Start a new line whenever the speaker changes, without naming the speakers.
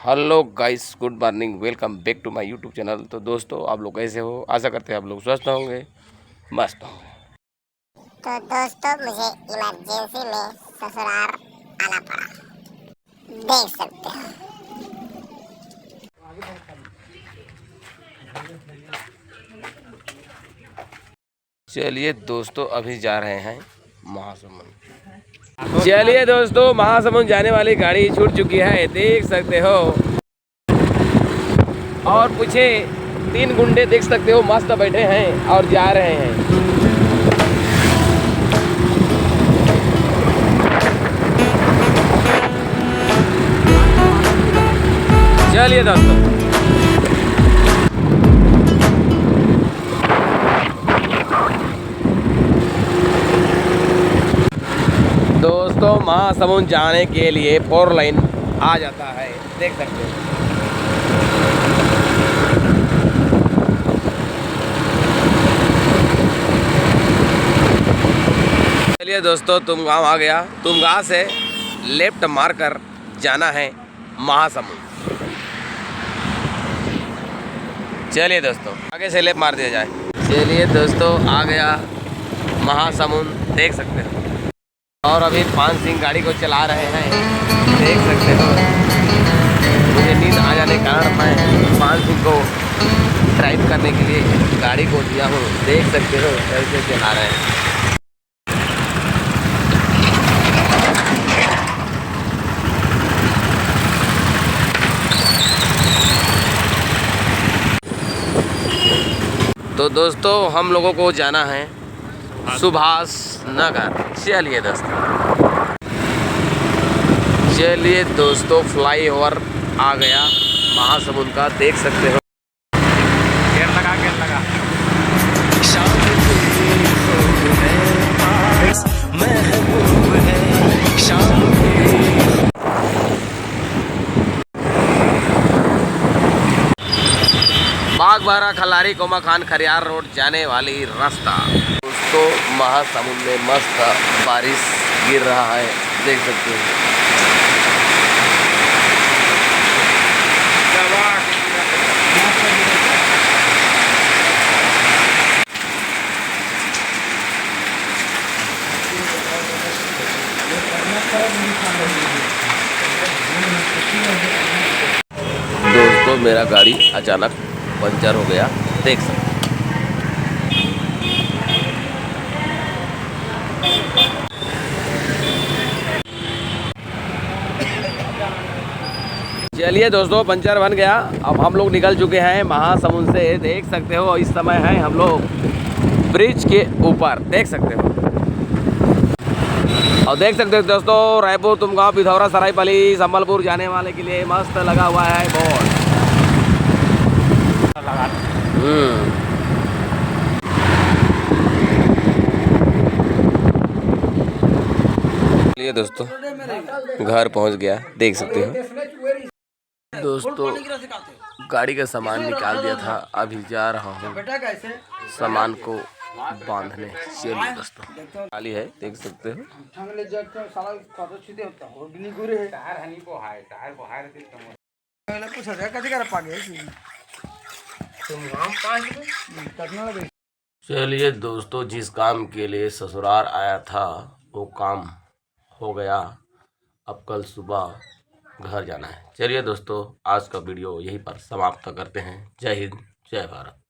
Hello guys, good morning, welcome back to my YouTube channel. तो दोस्तों, आप लोग कैसे हो? आशा करते हैं आप लोग स्वस्थ होंगे, मस्त होंगे।
तो दोस्तों, मुझे इमरजेंसी में ससुराल आना पड़ा, देख सकते हो।
चलिए दोस्तों, अभी जा रहे हैं महासमुंद। चलिए दोस्तों, महासमुंद जाने वाली गाड़ी छूट चुकी है, देख सकते हो। और पीछे 3 गुंडे देख सकते हो, मस्त बैठे हैं और जा रहे हैं। चलिए दोस्तों, महासमुंद जाने के लिए 4 लाइन आ जाता है, देख सकते हो। चलिए दोस्तों, तुमगांव आ गया। तुमगांव से लेफ्ट मारकर जाना है महासमुंद। चलिए दोस्तों, आगे से लेफ्ट मार दिया जाए। चलिए दोस्तों, आ गया महासमुंद, देख सकते हो। और अभी पान सिंह गाड़ी को चला रहे हैं, देख सकते हो। मुझे नींद आ जाने के कारण मैं पान सिंह को ड्राइव करने के लिए गाड़ी को दिया हूँ, देख सकते हो कैसे चला रहे हैं। तो दोस्तों, हम लोगों को जाना है सुभाष नगर। चलिए दोस्तों, फ्लाईओवर आ गया महासमुंद का, देख सकते हो। गेट लगा बागबारा, खलारी, कोमा खान, खरियार रोड जाने वाली रास्ता। दोस्तों, महासमुंद में मस्त बारिश गिर रहा है, देख सकते हो। दोस्तों, मेरा गाड़ी अचानक पंचर हो गया, देख सकते हैं। चलिए दोस्तों, पंचर बन गया। अब हम लोग निकल चुके हैं महासमुंद से, देख सकते हो। इस समय हैं हम लोग ब्रिज के ऊपर, देख सकते हो। और देख सकते हो दोस्तों, रायपुर, तुमगांव, पिथौरा, सरायपाली, संबलपुर जाने वाले के लिए मस्त लगा हुआ है बोर्ड। चलिए दोस्तों, घर पहुंच गया, देख सकते हो। दोस्तों, गाड़ी का सामान निकाल दिया था, अभी जा रहा हूँ सामान को बांधने। चलिए दोस्तों, खाली है, देख सकते हो। चलिए दोस्तों, जिस काम के लिए ससुराल आया था वो काम हो गया। अब कल सुबह घर जाना है। चलिए दोस्तों, आज का वीडियो यहीं पर समाप्त करते हैं। जय हिंद, जय भारत।